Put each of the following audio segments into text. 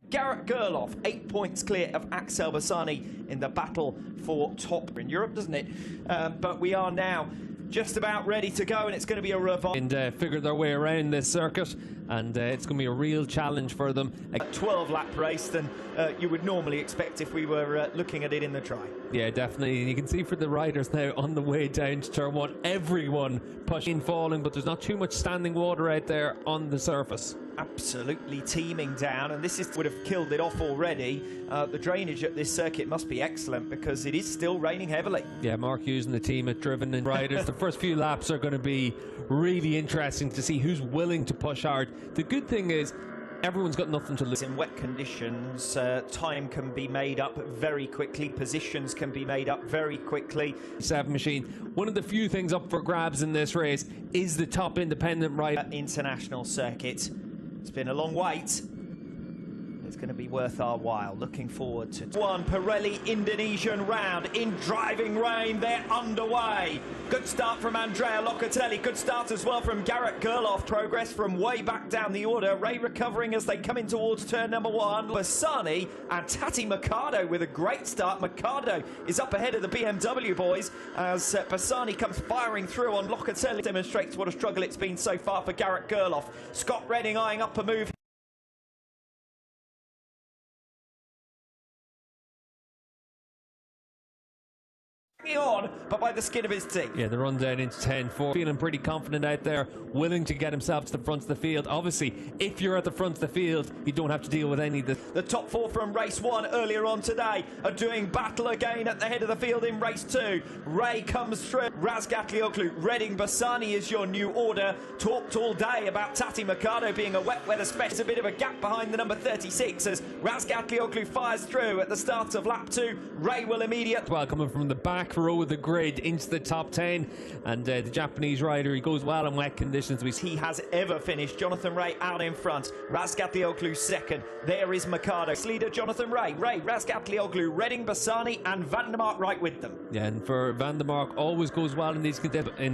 Garrett Gerloff, 8 points clear of Axel Bassani in the battle for top in Europe, doesn't it? But we are now just about ready to go, and it's going to be a revival. And figure their way around this circuit, and it's going to be a real challenge for them. A 12-lap race than you would normally expect if we were looking at it in the dry. Yeah, definitely. And you can see for the riders now on the way down to turn one, everyone pushing, falling, but there's not too much standing water out there on the surface. Absolutely teeming down, and this would have killed it off already. The drainage at this circuit must be excellent because it is still raining heavily. Yeah, Mark Hughes and the team at Driven and Riders, the first few laps are going to be really interesting to see who's willing to push hard. The good thing is everyone's got nothing to lose. In wet conditions, time can be made up very quickly, positions can be made up very quickly. 7 machine, one of the few things up for grabs in this race is the top independent rider. International circuit. It's been a long wait. It's going to be worth our while. Looking forward to one Pirelli Indonesian round in driving rain. They're underway. Good start from Andrea Locatelli. Good start as well from Garrett Gerloff. Progress from way back down the order. Ray recovering as they come in towards turn number 1. Bassani and Tati Mercado with a great start. Mercado is up ahead of the BMW boys as Bassani comes firing through on Locatelli. Demonstrates what a struggle it's been so far for Garrett Gerloff. Scott Redding eyeing up a move. On, but by the skin of his teeth. Yeah, the run down into 10-4. Feeling pretty confident out there, willing to get himself to the front of the field. Obviously, if you're at the front of the field, you don't have to deal with any of this. The top 4 from race 1 earlier on today are doing battle again at the head of the field in race 2. Ray comes through. Razgatlioglu, Redding, Bassani is your new order. Talked all day about Tati Mercado being a wet weather specialist. A bit of a gap behind the number 36 as Razgatlioglu fires through at the start of lap 2. Ray will immediately. Well, coming from the back row of the grid into the top 10, and the Japanese rider, he goes well in wet conditions. He has ever finished. Jonathan Ray out in front. Razgatlioglu second. There is Mercado. Leader Jonathan Ray. Razgatlioglu, Redding, Bassani and Van der Mark right with them. Yeah, and for Van der Mark, always goes well in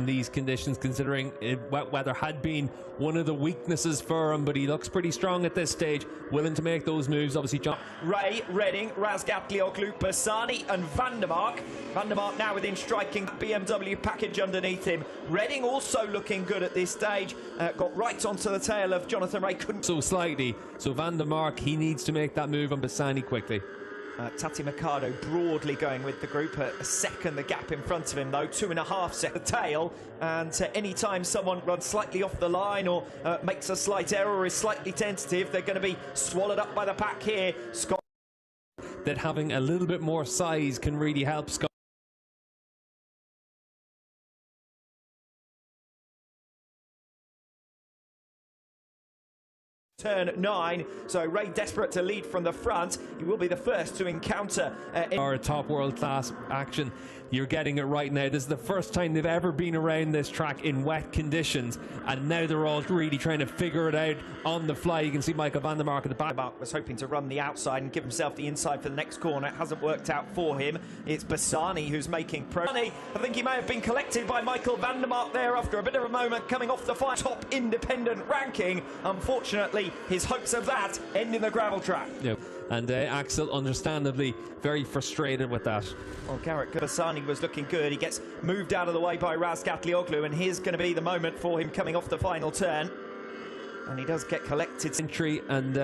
these conditions, considering wet weather had been one of the weaknesses for him, but he looks pretty strong at this stage, willing to make those moves. Obviously, Ray, Redding, Razgatlioglu, Bassani and Van der Mark. Van der Mark now within striking BMW package underneath him. Redding also looking good at this stage. Got right onto the tail of Jonathan Ray. Couldn't so slightly. So Van der Mark, he needs to make that move on Bassani quickly. Tati Mercado broadly going with the group. A second the gap in front of him though. 2.5 seconds the tail. And any time someone runs slightly off the line or makes a slight error or is slightly tentative, they're going to be swallowed up by the pack here. Scott. That having a little bit more size can really help Scott. Turn 9, so Ray desperate to lead from the front. He will be the first to encounter our top world class action. You're getting it right now. This is the first time they've ever been around this track in wet conditions, and now they're all really trying to figure it out on the fly. You can see Michael Van der Mark at the back. Was hoping to run the outside and give himself the inside for the next corner. It hasn't worked out for him. It's Bassani who's making progress. I think he may have been collected by Michael Van der Mark there after a bit of a moment coming off the top independent ranking. Unfortunately, his hopes of that end in the gravel trap. Yep. And Axel, understandably, very frustrated with that. Well, Garrett Bassani was looking good. He gets moved out of the way by Razgatlioglu, and here's going to be the moment for him coming off the final turn. And he does get collected. Entry and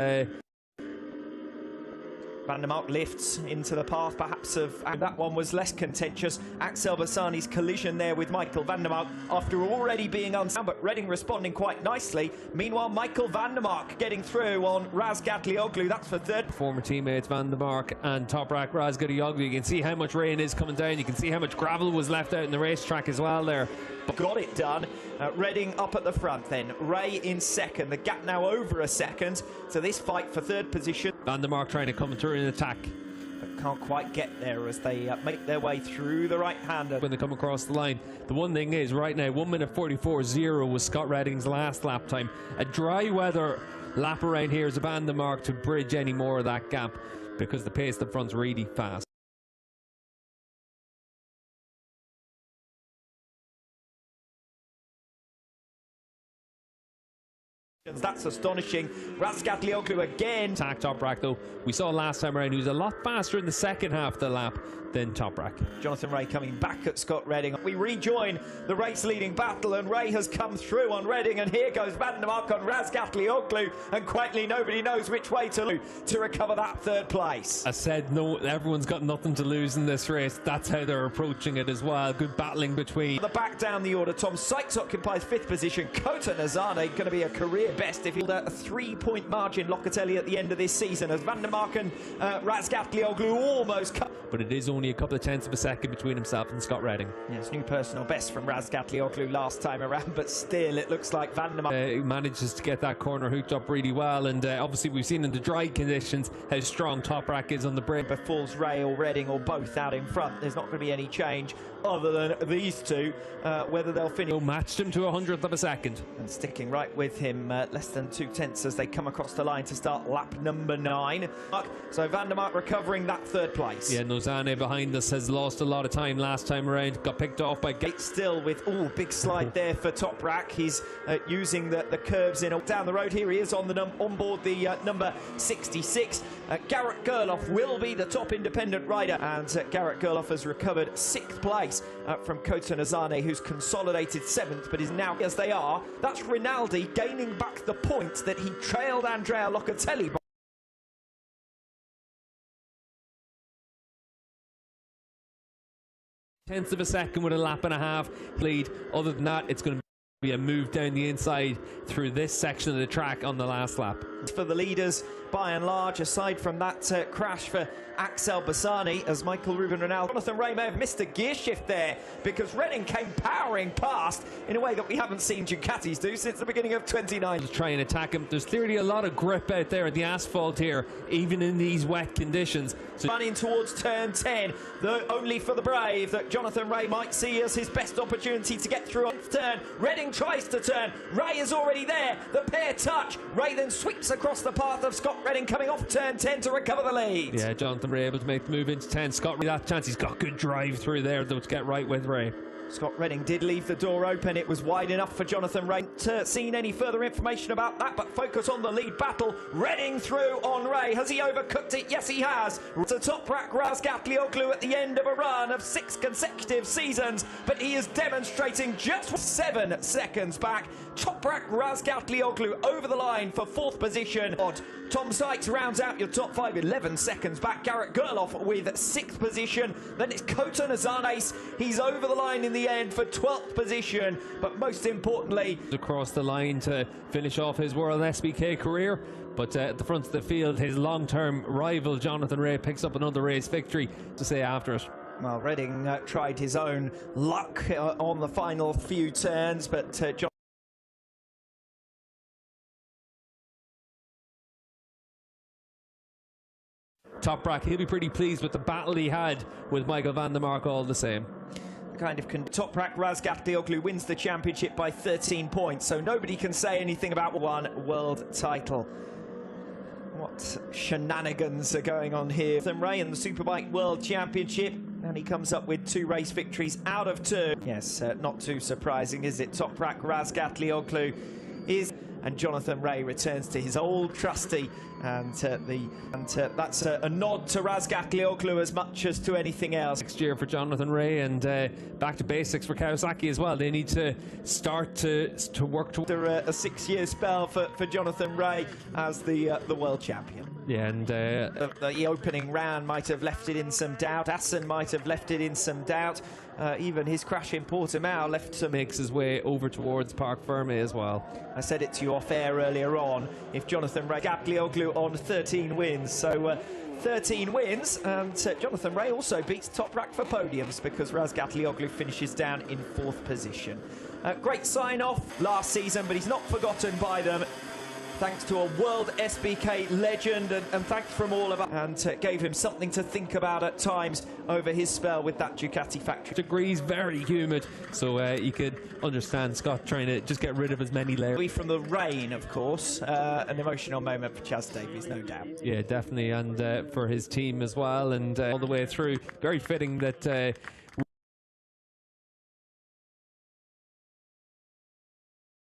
Van der Mark lifts into the path, perhaps and that one was less contentious. Axel Bassani's collision there with Michael Van der Mark after already being unsound, but Redding responding quite nicely. Meanwhile, Michael Van der Mark getting through on Razgatlioglu. That's for third. Former teammates Van der Mark and Toprak Razgatlioglu. You can see how much rain is coming down. You can see how much gravel was left out in the racetrack as well there. Got it done. Redding up at the front then. Ray in second. The gap now over a second. So this fight for third position. Van der Mark trying to come through in attack, but can't quite get there as they make their way through the right-hander. When they come across the line, the one thing is right now 1:44.0 was Scott Redding's last lap time. A dry weather lap around here is a Van der Mark to bridge any more of that gap because the pace at the front's really fast. That's astonishing. Razgatlioglu again. Attack Toprak though. We saw last time around he was a lot faster in the second half of the lap than Toprak. Jonathan Rea coming back at Scott Redding. We rejoin the race leading battle, and Rea has come through on Redding, and here goes Van der Mark on Razgatlioglu, and quietly nobody knows which way to recover that third place. I said no, everyone's got nothing to lose in this race. That's how they're approaching it as well. Good battling between. The back down the order. Tom Sykes occupies 5th position. Kota Nazane going to be a career best if he'll a 3-point margin Locatelli at the end of this season, as Van der Mark and Razgatlioglu almost cut. But it is only a couple of tenths of a second between himself and Scott Redding. Yes, new personal best from Razgatlioglu last time around, but still it looks like Van der Mark manages to get that corner hooked up really well, and obviously we've seen in the dry conditions how strong Toprak is on the brake. But falls Rea or Redding or both out in front, there's not going to be any change other than these two, whether they'll finish. Matched him to 100th of a second. And sticking right with him, less than 2 tenths as they come across the line to start lap number 9. So Van der Mark recovering that third place. Yeah, Nazane behind us has lost a lot of time last time around. Got picked off by Gate still with, big slide there for Toprak. He's using the curves in down the road. Here he is on the on board the number 66. Garrett Gerloff will be the top independent rider, and Garrett Gerloff has recovered 6th place from Kota Nazane, who's consolidated 7th, but is now, as they are, that's Rinaldi gaining back the point that he trailed Andrea Locatelli by. Tenths of a second with a lap and a half lead. Other than that, it's going to be a move down the inside through this section of the track on the last lap. For the leaders, by and large, aside from that crash for Axel Bassani, as Michael Ruben Ronaldo. Jonathan Rea may have missed a gear shift there, because Redding came powering past in a way that we haven't seen Ducatis do since the beginning of 29. To try and attack him. There's clearly a lot of grip out there at the asphalt here, even in these wet conditions. So running towards turn 10, only for the brave that Jonathan Rea might see as his best opportunity to get through on turn. Redding tries to turn. Rea is already there. The pair touch. Rea then sweeps across the path of Scott Redding coming off turn 10 to recover the lead. Yeah, Jonathan Rea able to make the move into 10. Scott, that chance, he's got good drive through there though to get right with Rea. Scott Redding did leave the door open. It was wide enough for Jonathan Rea. Seen any further information about that, but focus on the lead battle. Redding through on Rea. Has he overcooked it? Yes, he has. To Toprak Razgatlioglu at the end of a run of 6 consecutive seasons, but he is demonstrating just 7 seconds back. Toprak Razgatlioglu over the line for 4th position. Tom Sykes rounds out your top 5, 11 seconds back. Garrett Gerloff with 6th position. Then it's Kota Nazane. He's over the line in the end for 12th position, but most importantly, across the line to finish off his World Wsbk career. But at the front of the field, his long-term rival Jonathan Rea picks up another race victory to say after it. Well, Redding tried his own luck on the final few turns, but John Toprak, he'll be pretty pleased with the battle he had with Michael van der Mark all the same. Toprak Razgatlioglu wins the championship by 13 points, so nobody can say anything about one world title. What shenanigans are going on here? Rea in the Superbike World Championship, and he comes up with 2 race victories out of 2. Yes, not too surprising, is it? Toprak Razgatlioglu is, and Jonathan Rea returns to his old trusty, and that's a nod to Razgatlioglu as much as to anything else. Next year for Jonathan Rea, and back to basics for Kawasaki as well. They need to start to work towards a 6-year spell for Jonathan Rea as the world champion. Yeah, and the opening round might have left it in some doubt. Assen might have left it in some doubt. Even his crash in Portimao left some. Makes his way over towards Parc Ferme as well. I said it to you off air earlier on. If Jonathan Razgatlioglu on 13 wins, so 13 wins, and Jonathan Rea also beats Toprak for podiums because Razgatlioglu finishes down in 4th position. Great sign-off last season, but he's not forgotten by them. Thanks to a World Wsbk legend, and thanks from all of us, and gave him something to think about at times over his spell with that Ducati factory. Degrees, very humid, so you could understand Scott trying to just get rid of as many layers. From the rain, of course, an emotional moment for Chaz Davies, no doubt. Yeah, definitely, and for his team as well, and all the way through. Very fitting that